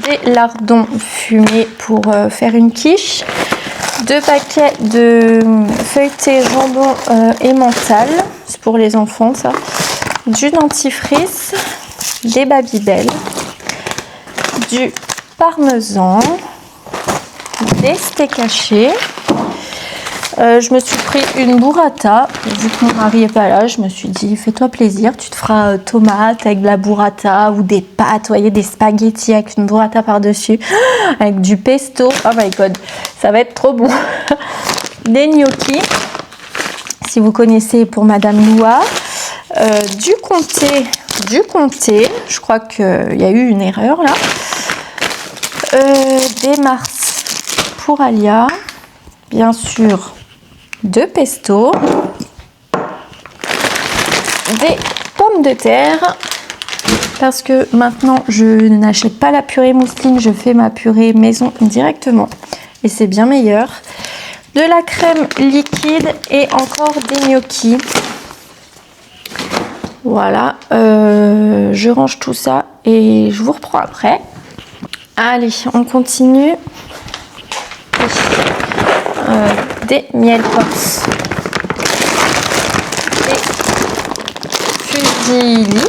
des lardons fumés pour faire une quiche, 2 paquets de feuilleté jambon et mental, c'est pour les enfants ça, du dentifrice, des Babybel, du parmesan, des steaks hachés. Je me suis pris une burrata, vu que mon mari n'est pas là, je me suis dit fais-toi plaisir, tu te feras tomate avec de la burrata ou des pâtes, vous voyez, des spaghettis avec une burrata par-dessus, avec du pesto, oh my god, ça va être trop bon. Des gnocchis, si vous connaissez pour Madame Loua, du comté, je crois qu'il y a eu une erreur là, des mars pour Alia, bien sûr, de pesto, des pommes de terre, parce que maintenant je n'achète pas la purée mousseline, je fais ma purée maison directement et c'est bien meilleur, de la crème liquide et encore des gnocchis. Voilà, je range tout ça et je vous reprends après. Allez, on continue. Des miel corse, des fusilli,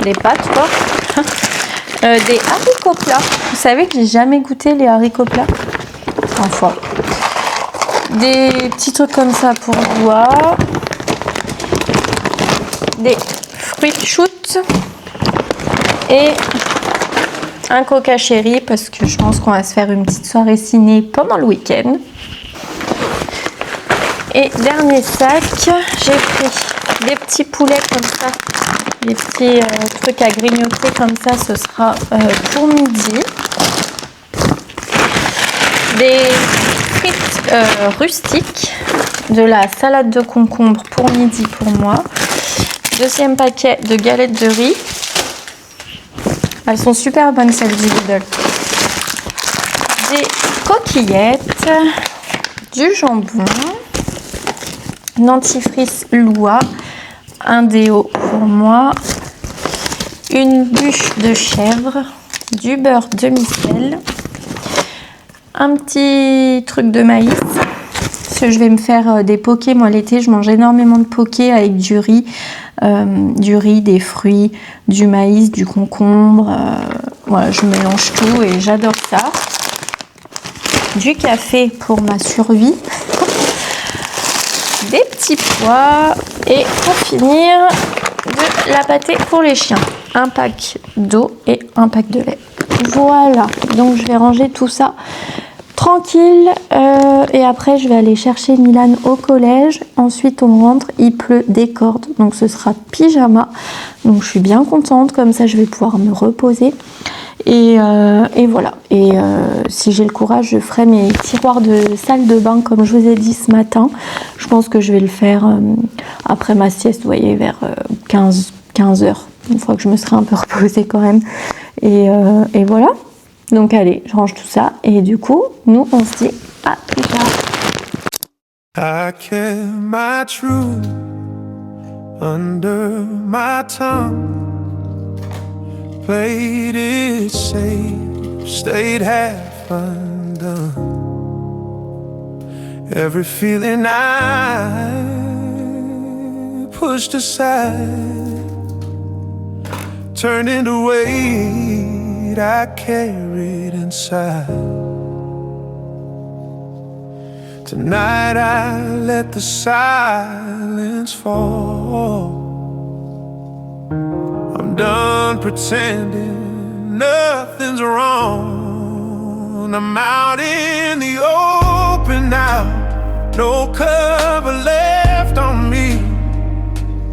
des pâtes quoi, des haricots plats. Vous savez que j'ai jamais goûté les haricots plats, enfin, des petits trucs comme ça pour le doigt, des fruits shoot et un coca chéri parce que je pense qu'on va se faire une petite soirée ciné pendant le week-end. Et dernier sac, j'ai pris des petits poulets comme ça, des petits trucs à grignoter comme ça, ce sera pour midi. Des frites rustiques, de la salade de concombre pour midi pour moi. Deuxième paquet de galettes de riz. Elles sont super bonnes celles du Lidl. Des coquillettes, du jambon, dentifrice Loua, un déo pour moi, une bûche de chèvre, du beurre demi-sel, un petit truc de maïs, parce que je vais me faire des pokés. Moi l'été je mange énormément de pokés avec du riz, des fruits, du maïs, du concombre, voilà, je mélange tout et j'adore ça. Du café pour ma survie, des petits pois et pour finir de la pâtée pour les chiens, un pack d'eau et un pack de lait. Voilà, donc je vais ranger tout ça tranquille et après je vais aller chercher Milan au collège. Ensuite on rentre, il pleut des cordes, donc ce sera pyjama, donc je suis bien contente, comme ça je vais pouvoir me reposer et voilà. Et si j'ai le courage je ferai mes tiroirs de salle de bain comme je vous ai dit ce matin. Je pense que je vais le faire après ma sieste, vous voyez, vers 15 heures, une fois que je me serai un peu reposée quand même, et voilà. Donc allez, je range tout ça et du coup, nous on se dit à plus tard. I kept my truth under my tongue, played it safe, stayed half undone. Every feeling I pushed aside turned into weight I carried inside. Tonight I let the silence fall. I'm done pretending nothing's wrong. I'm out in the open now, no cover left on me.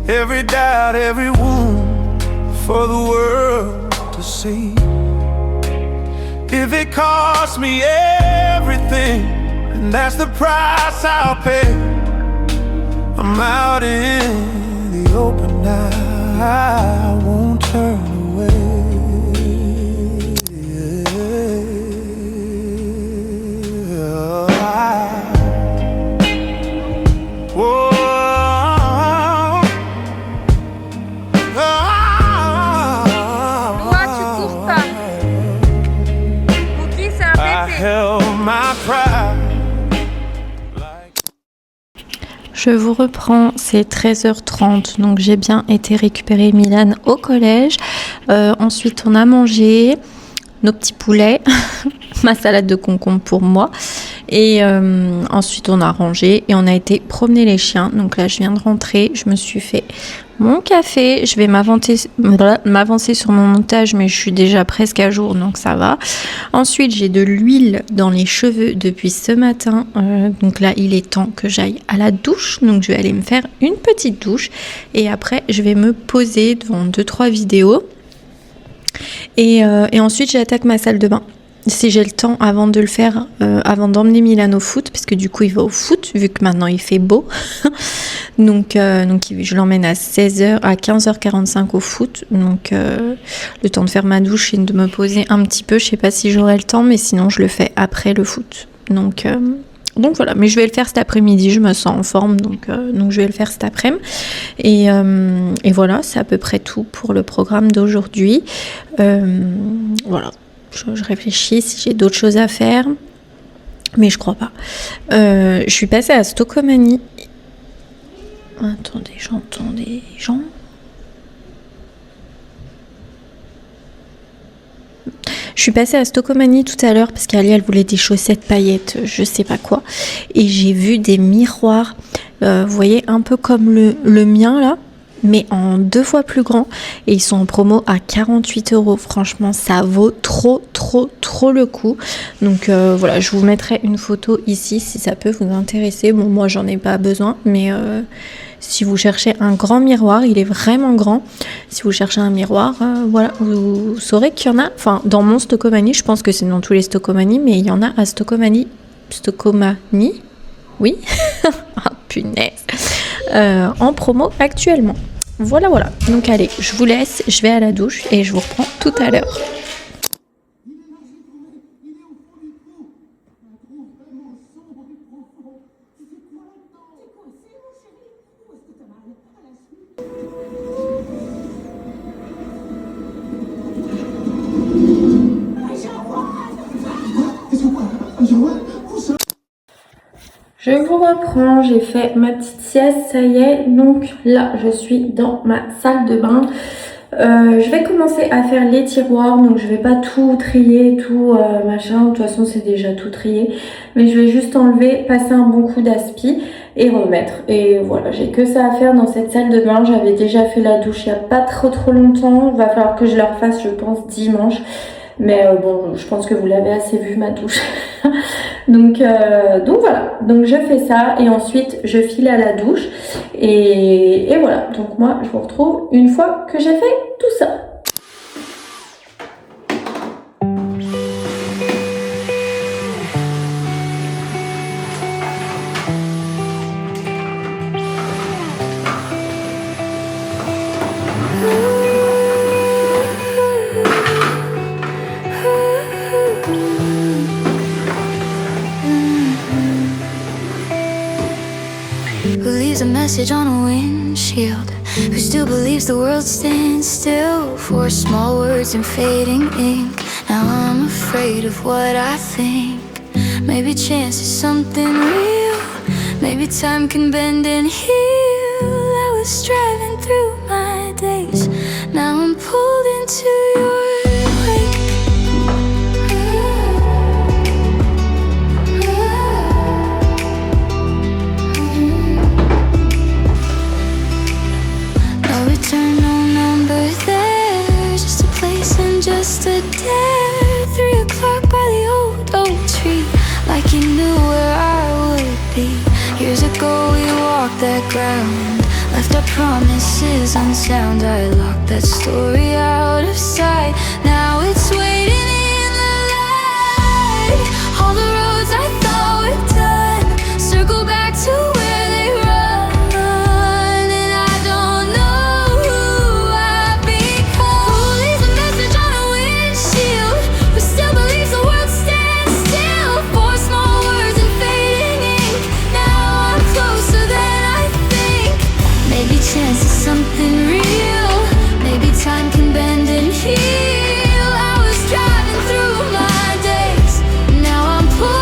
Every doubt, every wound for the world to see. If it costs me everything, and that's the price I'll pay, I'm out in the open now, I won't turn away. Je vous reprends, c'est 13h30, donc j'ai bien été récupérer Milan au collège. Ensuite, on a mangé nos petits poulets, ma salade de concombre pour moi. Et ensuite, on a rangé et on a été promener les chiens. Donc là, je viens de rentrer, je me suis fait mon café. Je vais m'avancer sur mon montage, mais je suis déjà presque à jour, donc ça va. Ensuite, j'ai de l'huile dans les cheveux depuis ce matin. Donc là, il est temps que j'aille à la douche. Donc je vais aller me faire une petite douche. Et après, je vais me poser devant 2-3 vidéos. Et ensuite, j'attaque ma salle de bain. Si j'ai le temps avant de le faire, avant d'emmener Milan au foot, parce que du coup il va au foot, vu que maintenant il fait beau. donc je l'emmène à 15h45 au foot. Donc le temps de faire ma douche et de me poser un petit peu. Je sais pas si j'aurai le temps, mais sinon je le fais après le foot. Donc voilà, mais je vais le faire cet après-midi, je me sens en forme, donc je vais le faire cet après-midi. Et voilà, c'est à peu près tout pour le programme d'aujourd'hui. Voilà. Je réfléchis si j'ai d'autres choses à faire, mais je crois pas. Je suis passée à Stocomanie. Attendez, j'entends des gens. Je suis passée à Stocomanie tout à l'heure parce qu'Ali elle voulait des chaussettes paillettes, je sais pas quoi, et j'ai vu des miroirs, vous voyez, un peu comme le mien là, mais en 2 fois plus grand, et ils sont en promo à 48 €. Franchement, ça vaut trop le coup. Donc voilà, je vous mettrai une photo ici si ça peut vous intéresser. Bon, moi j'en ai pas besoin, mais si vous cherchez un grand miroir, il est vraiment grand. Si vous cherchez un miroir, voilà, vous saurez qu'il y en a, enfin dans mon Stocomanie, je pense que c'est dans tous les Stocomanie, mais il y en a à Stocomanie, oui, ah punaise, en promo actuellement. Voilà. Donc allez, je vous laisse, je vais à la douche et je vous reprends tout à l'heure. Je vous reprends, j'ai fait ma petite sieste, ça y est, donc là je suis dans ma salle de bain. Je vais commencer à faire les tiroirs, donc je vais pas tout trier, tout machin, de toute façon c'est déjà tout trié, mais je vais juste enlever, passer un bon coup d'aspi et remettre. Et voilà, j'ai que ça à faire dans cette salle de bain. J'avais déjà fait la douche il y a pas trop longtemps, il va falloir que je la refasse je pense dimanche. Mais bon, je pense que vous l'avez assez vu ma douche. donc voilà, donc je fais ça et ensuite je file à la douche et voilà. Donc moi je vous retrouve une fois que j'ai fait tout ça. Who leaves a message on a windshield? Who still believes the world stands still for small words and fading ink? Now I'm afraid of what I think. Maybe chance is something real. Maybe time can bend and heal. I was driving through my days. Now I'm pulled into your wake. Just a dare, 3 o'clock by the old oak tree, like you knew where I would be. Years ago we walked that ground, left our promises unsound. I locked that story out of sight. Now it's waiting in the light. All the roads I thought were done circle back to where they run, and I don't know who I've become. Who leaves a message on a windshield? Who still believes the world stands still for small words and fading ink? Now I'm closer than I think. Maybe chance is something real. Maybe time can bend and heal. I was driving through my days. Now I'm pulled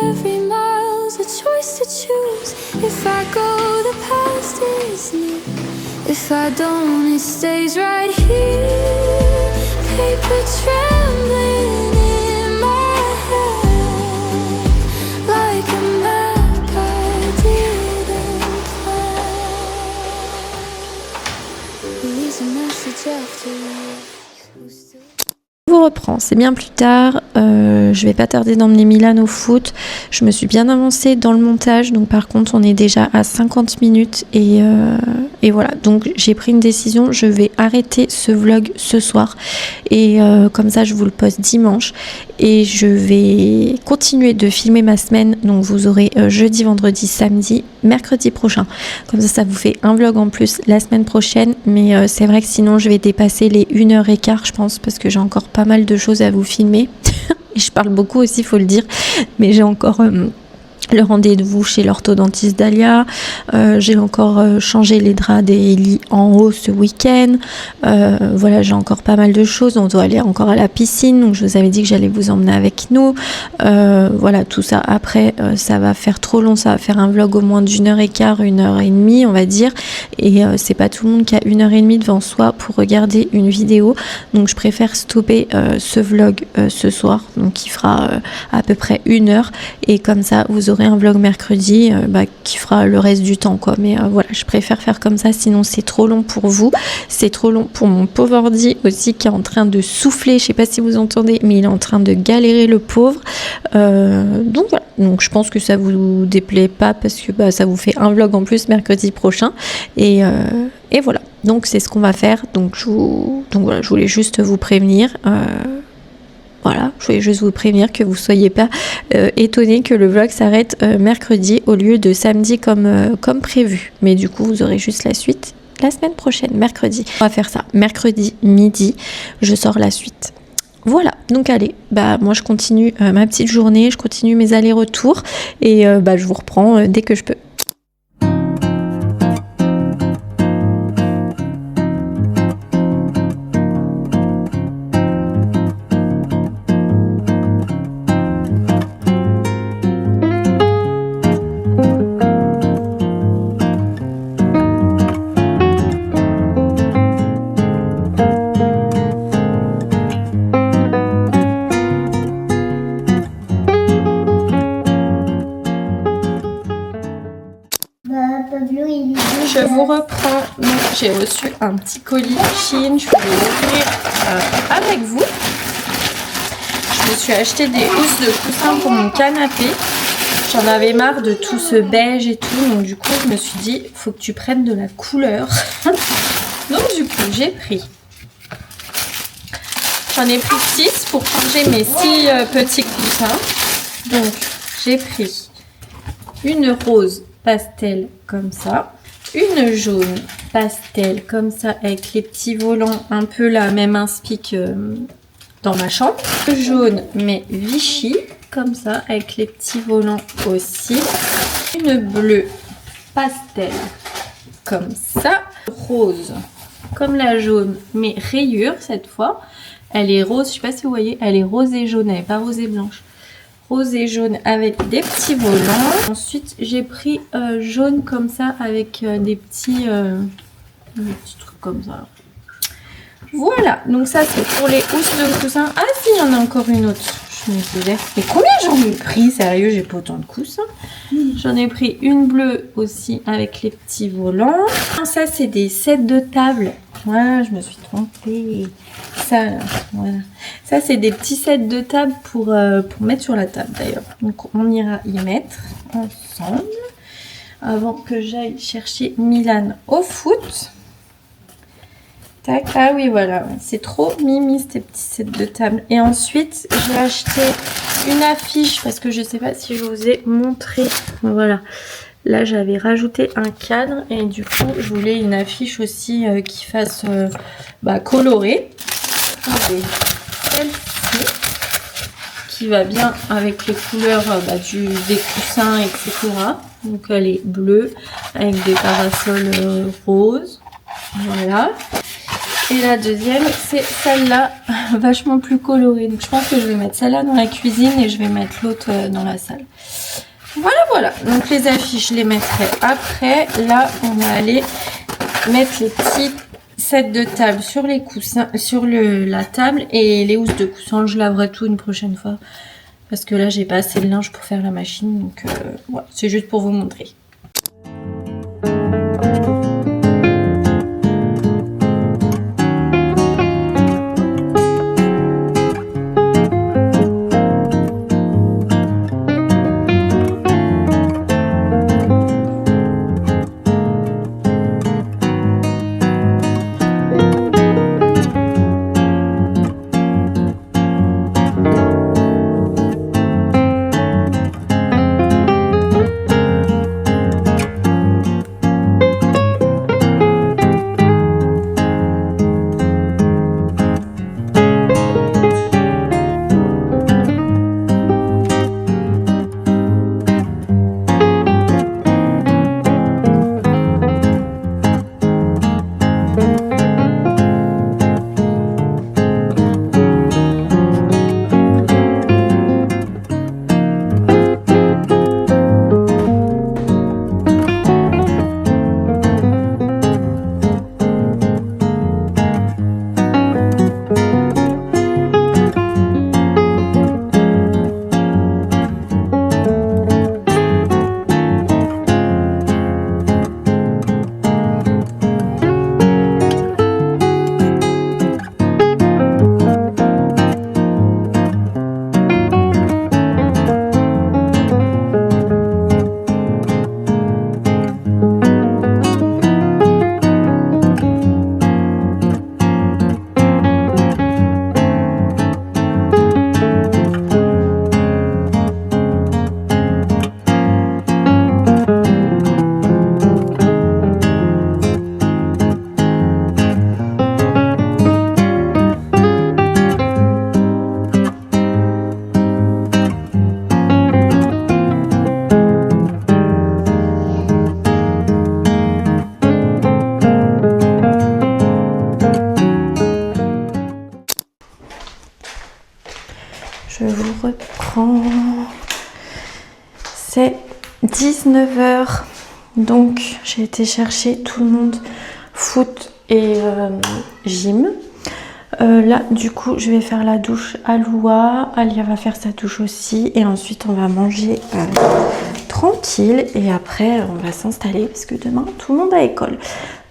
Every mile's a choice to choose. If I go, the past is new. If I don't, it stays right here. Paper trembling in my hand, like a map I didn't plan. Leaves a message after you. Je vous reprends, c'est bien plus tard, je vais pas tarder d'emmener Milan au foot, je me suis bien avancée dans le montage, donc par contre on est déjà à 50 minutes et voilà, donc j'ai pris une décision, je vais arrêter ce vlog ce soir et comme ça je vous le poste dimanche et je vais continuer de filmer ma semaine, donc vous aurez jeudi, vendredi, samedi, mercredi prochain, comme ça vous fait un vlog en plus la semaine prochaine, mais c'est vrai que sinon je vais dépasser les 1h15 je pense parce que j'ai encore pas mal de choses à vous filmer et je parle beaucoup aussi, faut le dire, mais j'ai encore le rendez-vous chez l'orthodontiste Dalia, j'ai encore changé les draps des lits en haut ce week-end, voilà, j'ai encore pas mal de choses, on doit aller encore à la piscine, donc je vous avais dit que j'allais vous emmener avec nous, voilà, tout ça après ça va faire trop long, ça va faire un vlog au moins d'1h15, 1h30 on va dire, et c'est pas tout le monde qui a 1h30 devant soi pour regarder une vidéo, donc je préfère stopper ce vlog ce soir, donc qui fera à peu près 1 heure, et comme ça vous aurez un vlog mercredi qui fera le reste du temps quoi, mais voilà, je préfère faire comme ça, sinon c'est trop long pour vous, c'est trop long pour mon pauvre ordi aussi qui est en train de souffler, je sais pas si vous entendez, mais il est en train de galérer le pauvre, donc voilà, donc je pense que ça vous déplaît pas parce que ça vous fait un vlog en plus mercredi prochain et voilà, donc c'est ce qu'on va faire, donc voilà, je voulais juste vous prévenir, voilà, je voulais juste vous prévenir que vous ne soyez pas étonnés que le vlog s'arrête mercredi au lieu de samedi comme prévu. Mais du coup, vous aurez juste la suite la semaine prochaine, mercredi. On va faire ça, mercredi midi, je sors la suite. Voilà, donc allez, moi je continue ma petite journée, je continue mes allers-retours et je vous reprends dès que je peux. Je vous reprends, donc j'ai reçu un petit colis Shein, je voulais l'ouvrir avec vous. Je me suis acheté des housses de coussin pour mon canapé. J'en avais marre de tout ce beige et tout, donc du coup je me suis dit, faut que tu prennes de la couleur. Donc du coup j'ai pris. J'en ai pris 6 pour changer mes 6 petits coussins. Donc j'ai pris une rose pastel comme ça. Une jaune pastel comme ça avec les petits volants un peu la même inspi que dans ma chambre. Jaune mais Vichy comme ça avec les petits volants aussi. Une bleue pastel comme ça. Rose comme la jaune mais rayure cette fois. Elle est rose, je sais pas si vous voyez, elle est rose et jaune, elle n'est pas rose et blanche. Rose et jaune avec des petits volants. Ensuite, j'ai pris jaune comme ça avec des petits trucs comme ça. Voilà, donc ça c'est pour les housses de coussins. Ah si, il y en a encore une autre. Je me disais, mais combien j'en ai pris? Sérieux, j'ai pas autant de coussins. J'en ai pris une bleue aussi avec les petits volants. Ça c'est des sets de table. Voilà, je me suis trompée. Ça, voilà. Ça, c'est des petits sets de table pour mettre sur la table d'ailleurs. Donc, on ira y mettre ensemble avant que j'aille chercher Milan au foot. Tac. Ah oui, voilà. C'est trop mimi ces petits sets de table. Et ensuite, j'ai acheté une affiche parce que je sais pas si je vous ai montré. Voilà. Là, j'avais rajouté un cadre et du coup, je voulais une affiche aussi qui fasse colorée. Celle-ci, qui va bien avec les couleurs des coussins, etc. Donc, elle est bleue avec des parasols roses. Voilà. Et la deuxième, c'est celle-là, vachement plus colorée. Donc je pense que je vais mettre celle-là dans la cuisine et je vais mettre l'autre dans la salle. Voilà, voilà. Donc les affiches, je les mettrai après. Là, on va aller mettre les petits sets de table sur les coussins, sur la table, et les housses de coussins. Je laverai tout une prochaine fois parce que là, j'ai pas assez de linge pour faire la machine. Donc voilà, c'est juste pour vous montrer. Je vous reprends. C'est 19 h. Donc j'ai été chercher tout le monde foot et gym. Là du coup je vais faire la douche à Loua. Alia va faire sa douche aussi. Et ensuite on va manger tranquille. Et après on va s'installer parce que demain tout le monde a école.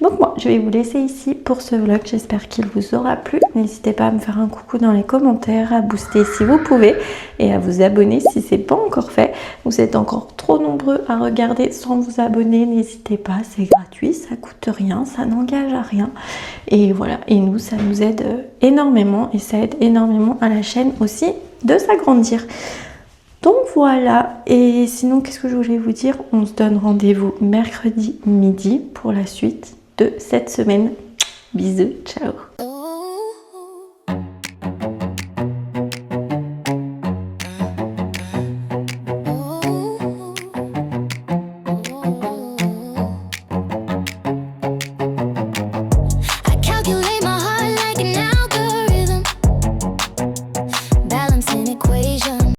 Donc moi je vais vous laisser ici pour ce vlog. J'espère qu'il vous aura plu. N'hésitez pas à me faire un coucou dans les commentaires, à booster si vous pouvez et à vous abonner si ce n'est pas encore fait. Vous êtes encore trop nombreux à regarder sans vous abonner. N'hésitez pas, c'est gratuit, ça coûte rien, ça n'engage à rien. Et voilà, et nous ça nous aide énormément et ça aide énormément à la chaîne aussi de s'agrandir. Donc voilà, et sinon qu'est-ce que je voulais vous dire? On se donne rendez-vous mercredi midi pour la suite de cette semaine. Bisous, ciao.